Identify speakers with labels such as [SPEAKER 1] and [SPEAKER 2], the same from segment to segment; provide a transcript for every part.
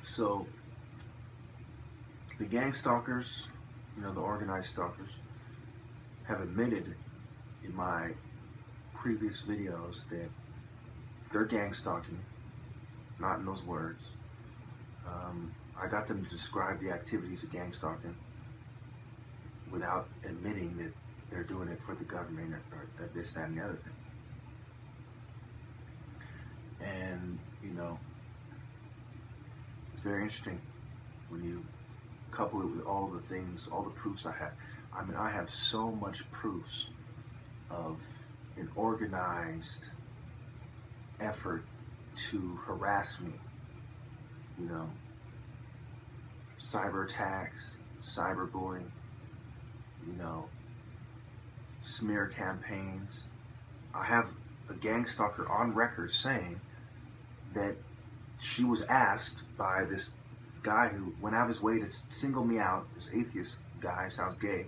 [SPEAKER 1] So the gang stalkers, the organized stalkers, have admitted in my previous videos that they're gang stalking, not in those words. I got them to describe the activities of gang stalking without admitting that they're doing it for the government or this, that, and the other thing. And, it's very interesting when you couple it with all the things, all the proofs I have. I mean, I have so much proofs of an organized effort to harass me, cyber attacks, cyberbullying, smear campaigns. I have a gang stalker on record saying that she was asked by this guy who went out of his way to single me out, this atheist guy, sounds gay,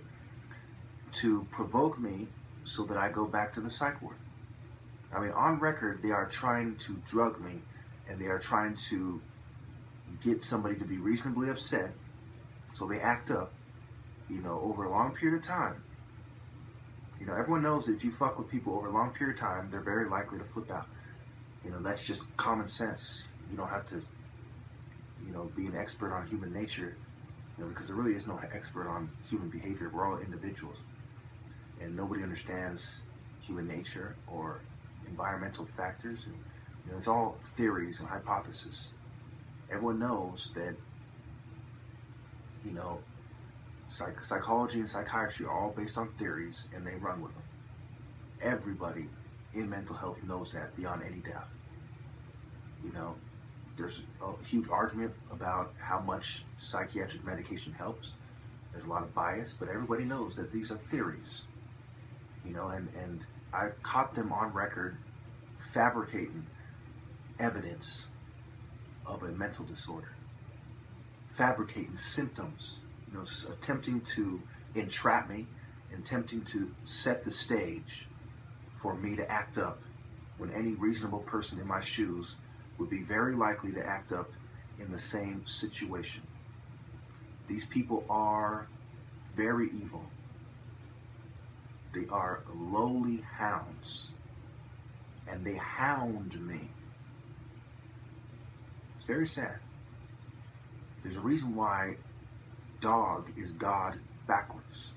[SPEAKER 1] to provoke me so that I go back to the psych ward. I mean, on record, they are trying to drug me, and they are trying to get somebody to be reasonably upset, so they act up, over a long period of time. Everyone knows that if you fuck with people over a long period of time, they're very likely to flip out. That's just common sense. You don't have to, be an expert on human nature, because there really is no expert on human behavior. We're all individuals, and nobody understands human nature or environmental factors. And, it's all theories and hypotheses. Everyone knows that, psychology and psychiatry are all based on theories, and they run with them. Everybody in mental health knows that beyond any doubt. There's a huge argument about how much psychiatric medication helps. There's a lot of bias, but everybody knows that these are theories. And I've caught them on record fabricating evidence of a mental disorder, fabricating symptoms, attempting to entrap me, attempting to set the stage for me to act up when any reasonable person in my shoes would be very likely to act up in the same situation. These people are very evil. They are lowly hounds, and they hound me. It's very sad. There's a reason why dog is God backwards.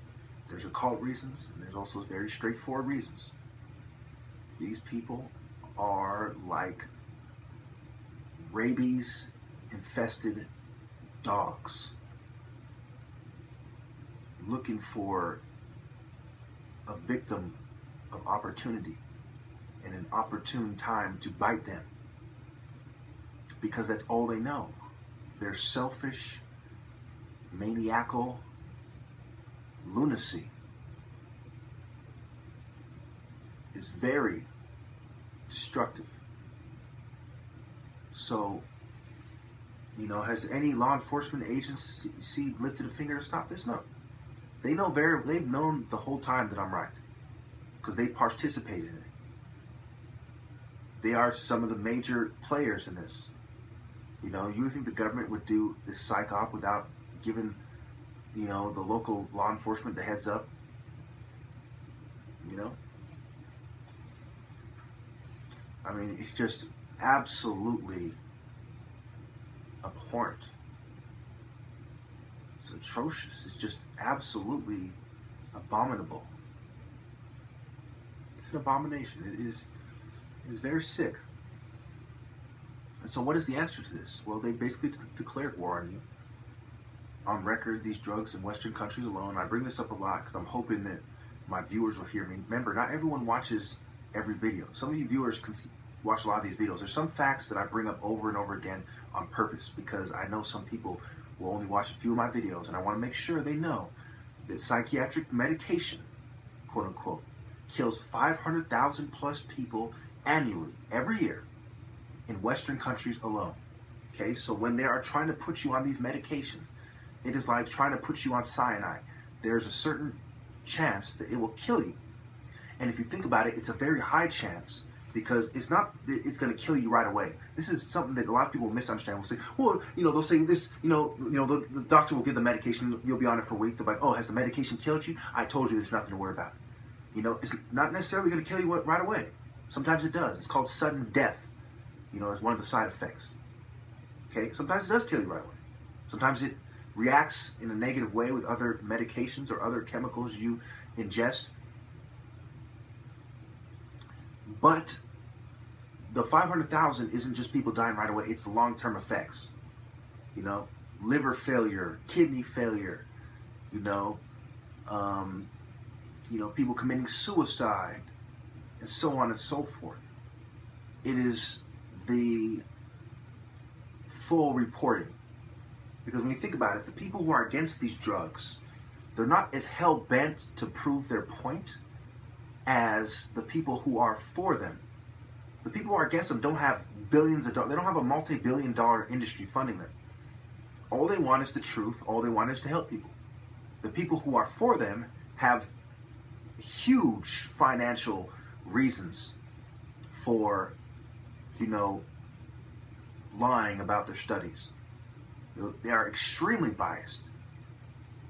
[SPEAKER 1] There's occult reasons, and there's also very straightforward reasons. These people are like rabies-infested dogs looking for a victim of opportunity and an opportune time to bite them, because that's all they know. They're selfish, maniacal lunacy is very destructive. So, has any law enforcement agency lifted a finger to stop this? No. They've known the whole time that I'm right, because they participated in it. They are some of the major players in this. You think the government would do this psych op without giving, the local law enforcement the heads up? I mean, it's just absolutely abhorrent. It's atrocious. It's just absolutely abominable. It's an abomination. It is very sick. And so what is the answer to this? Well, they basically declared war on you. On record, these drugs in Western countries alone. I bring this up a lot because I'm hoping that my viewers will hear me. Remember, not everyone watches every video. Some of you viewers can watch a lot of these videos. There's some facts that I bring up over and over again on purpose, because I know some people will only watch a few of my videos, and I want to make sure they know that psychiatric medication, quote unquote, kills 500,000 plus people annually, every year, in Western countries alone. Okay, so when they are trying to put you on these medications, it is like trying to put you on cyanide. There's a certain chance that it will kill you. And if you think about it, it's a very high chance because it's not that it's going to kill you right away. This is something that a lot of people misunderstand. Will say, well, they'll say this, the doctor will give the medication, you'll be on it for a week. They're like, oh, has the medication killed you? I told you there's nothing to worry about. It's not necessarily going to kill you right away. Sometimes it does. It's called sudden death, as one of the side effects. Okay, sometimes it does kill you right away. Sometimes it reacts in a negative way with other medications or other chemicals you ingest. But the 500,000 isn't just people dying right away. It's the long-term effects. Liver failure, kidney failure, people committing suicide, and so on and so forth. It is the full reporting. Because when you think about it, the people who are against these drugs, they're not as hell-bent to prove their point as the people who are for them. The people who are against them don't have billions of dollars. They don't have a multi-billion-dollar industry funding them. All they want is the truth. All they want is to help people. The people who are for them have huge financial reasons for, lying about their studies. They are extremely biased.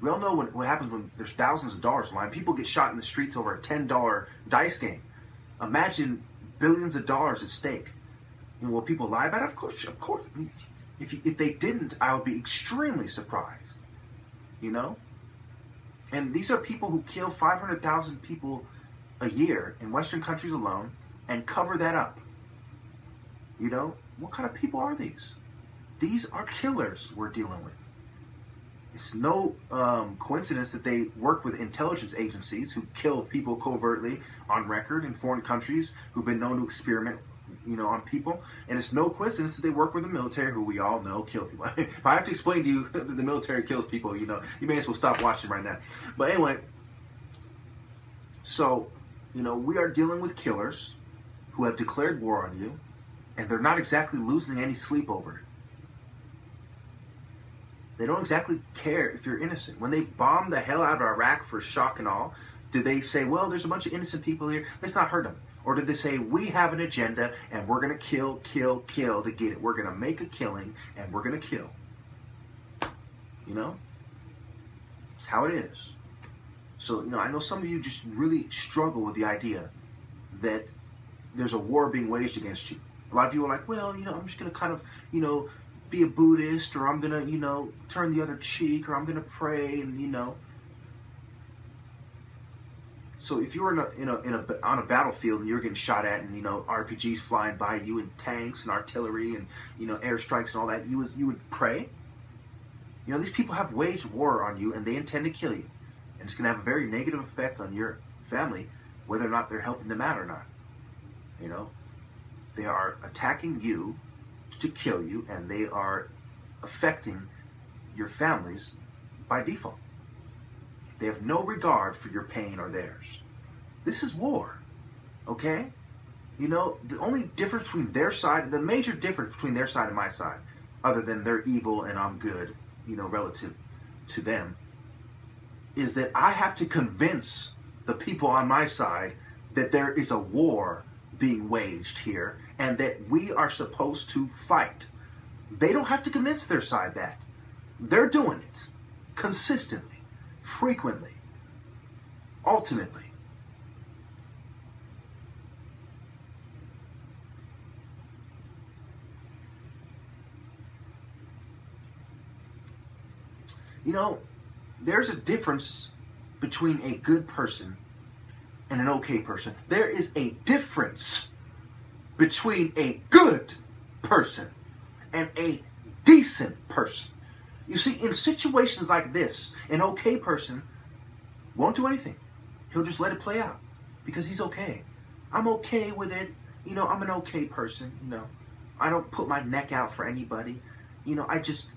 [SPEAKER 1] We all know what happens when there's thousands of dollars in line. People get shot in the streets over a $10 dice game. Imagine billions of dollars at stake. Will people lie about it? Of course. If they didn't, I would be extremely surprised. And these are people who kill 500,000 people a year in Western countries alone and cover that up. What kind of people are these? These are killers we're dealing with. It's no coincidence that they work with intelligence agencies who kill people covertly on record in foreign countries who've been known to experiment, on people. And it's no coincidence that they work with the military, who we all know kill people. If I have to explain to you that the military kills people, you may as well stop watching right now. But anyway, so, we are dealing with killers who have declared war on you, and they're not exactly losing any sleep over it. They don't exactly care if you're innocent. When they bombed the hell out of Iraq for shock and awe, did they say, well, there's a bunch of innocent people here, let's not hurt them? Or did they say, we have an agenda and we're going to kill to get it. We're going to make a killing and we're going to kill. It's how it is. So, I know some of you just really struggle with the idea that there's a war being waged against you. A lot of you are like, well, I'm just going to kind of, be a Buddhist, or I'm going to, turn the other cheek, or I'm going to pray, and, So if you were on a battlefield and you're getting shot at, and, RPGs flying by you, and tanks and artillery and, airstrikes and all that, you would pray? These people have waged war on you, and they intend to kill you. And it's going to have a very negative effect on your family, whether or not they're helping them out or not. They are attacking you to kill you, and they are affecting your families by default. They have no regard for your pain or theirs. This is war, okay? The only difference between their side, the major difference between their side and my side, other than they're evil and I'm good, relative to them, is that I have to convince the people on my side that there is a war being waged here and that we are supposed to fight. They don't have to convince their side that. They're doing it consistently, frequently, ultimately. There's a difference between a good person and an okay person. There is a difference between a good person and a decent person. You see, in situations like this, an okay person won't do anything. He'll just let it play out because he's okay. I'm okay with it. I'm an okay person. I don't put my neck out for anybody. I just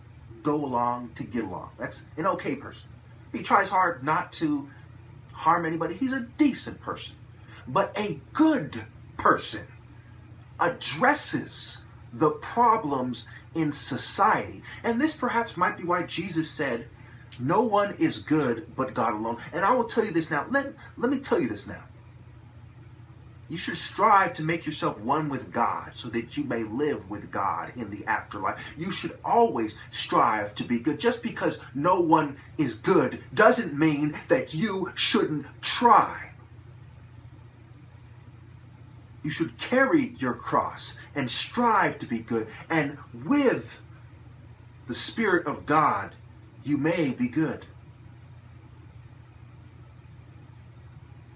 [SPEAKER 1] go along to get along. That's an okay person. He tries hard not to harm anybody. He's a decent person. But a good person addresses the problems in society. And this perhaps might be why Jesus said, no one is good but God alone. And I will tell you this now. Let me tell you this now. You should strive to make yourself one with God so that you may live with God in the afterlife. You should always strive to be good. Just because no one is good doesn't mean that you shouldn't try. You should carry your cross and strive to be good. And with the Spirit of God, you may be good.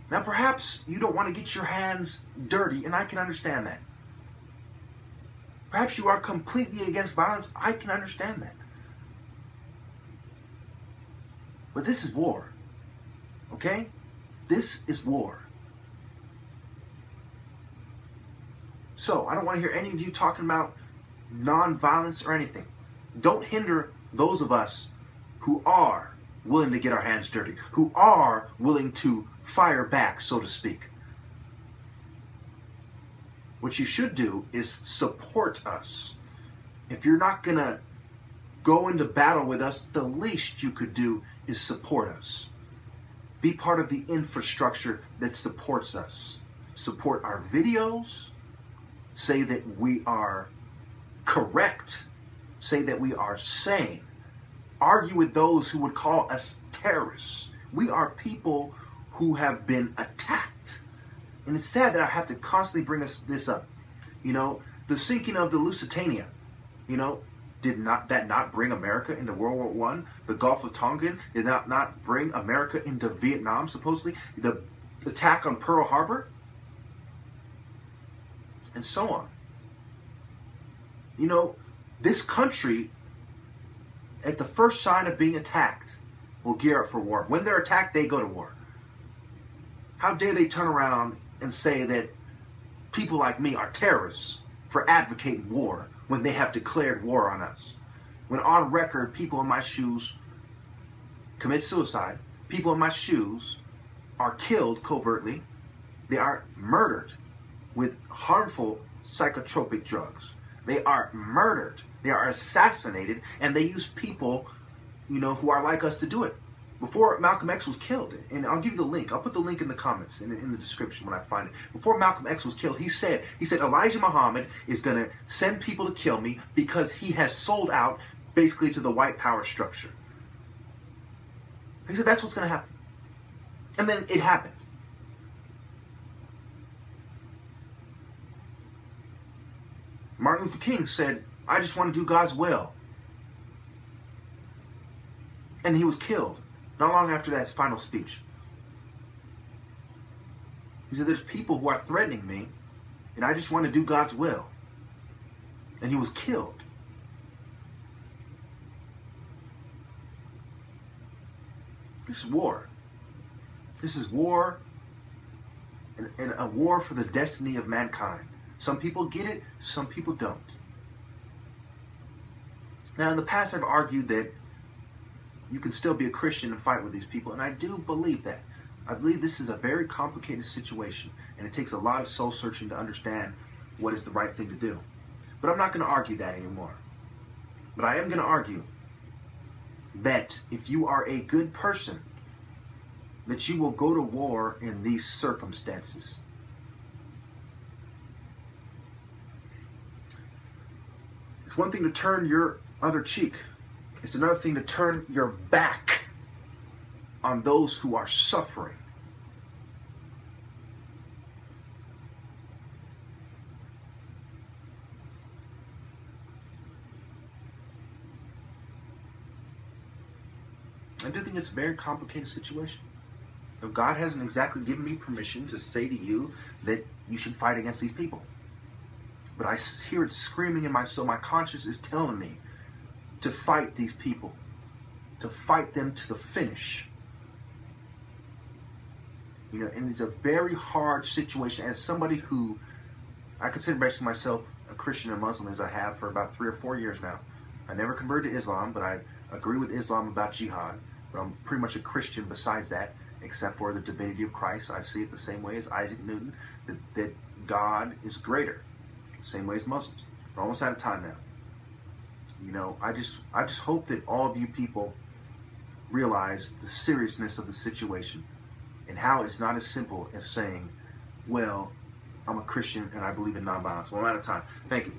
[SPEAKER 1] Now, perhaps you don't want to get your hands dirty, and I can understand that. Perhaps you are completely against violence. I can understand that. But this is war. Okay? This is war. So, I don't want to hear any of you talking about non-violence or anything. Don't hinder those of us who are willing to get our hands dirty, who are willing to fire back, so to speak. What you should do is support us. If you're not going to go into battle with us, the least you could do is support us. Be part of the infrastructure that supports us. Support our videos. Say that we are correct. Say that we are sane. Argue with those who would call us terrorists. We are people who have been attacked. And it's sad that I have to constantly bring this up. You know, the sinking of the Lusitania, you know, did that not bring America into World War I? The Gulf of Tonkin did not bring America into Vietnam, supposedly? The attack on Pearl Harbor? And so on. You know, this country, at the first sign of being attacked, will gear up for war. When they're attacked, they go to war. How dare they turn around and say that people like me are terrorists for advocating war when they have declared war on us? When on record, people in my shoes commit suicide, people in my shoes are killed covertly, they are murdered with harmful psychotropic drugs. They are murdered. They are assassinated, and they use people, you know, who are like us to do it. Before Malcolm X was killed, and I'll give you the link. I'll put the link in the comments, in the description when I find it. Before Malcolm X was killed, he said Elijah Muhammad is going to send people to kill me because he has sold out basically to the white power structure. He said that's what's going to happen. And then it happened. Martin Luther King said, I just want to do God's will. And he was killed not long after that final speech. He said, there's people who are threatening me, and I just want to do God's will. And he was killed. This is war. This is war, and a war for the destiny of mankind. Some people get it, some people don't. Now, in the past, I've argued that you can still be a Christian and fight with these people, and I do believe that. I believe this is a very complicated situation, and it takes a lot of soul searching to understand what is the right thing to do. But I'm not going to argue that anymore. But I am going to argue that if you are a good person, that you will go to war in these circumstances. It's one thing to turn your other cheek. It's another thing to turn your back on those who are suffering. I do think it's a very complicated situation. So God hasn't exactly given me permission to say to you that you should fight against these people. But I hear it screaming in my soul. My conscience is telling me to fight these people, to fight them to the finish. You know, and it's a very hard situation. As somebody who, I consider basically myself a Christian and Muslim, as I have for about 3 or 4 years now. I never converted to Islam, but I agree with Islam about jihad. But I'm pretty much a Christian besides that, except for the divinity of Christ. I see it the same way as Isaac Newton, that God is greater. The same way as Muslims. We're almost out of time now. You know, I just hope that all of you people realize the seriousness of the situation and how it's not as simple as saying, well, I'm a Christian and I believe in nonviolence. Well, I'm out of time. Thank you.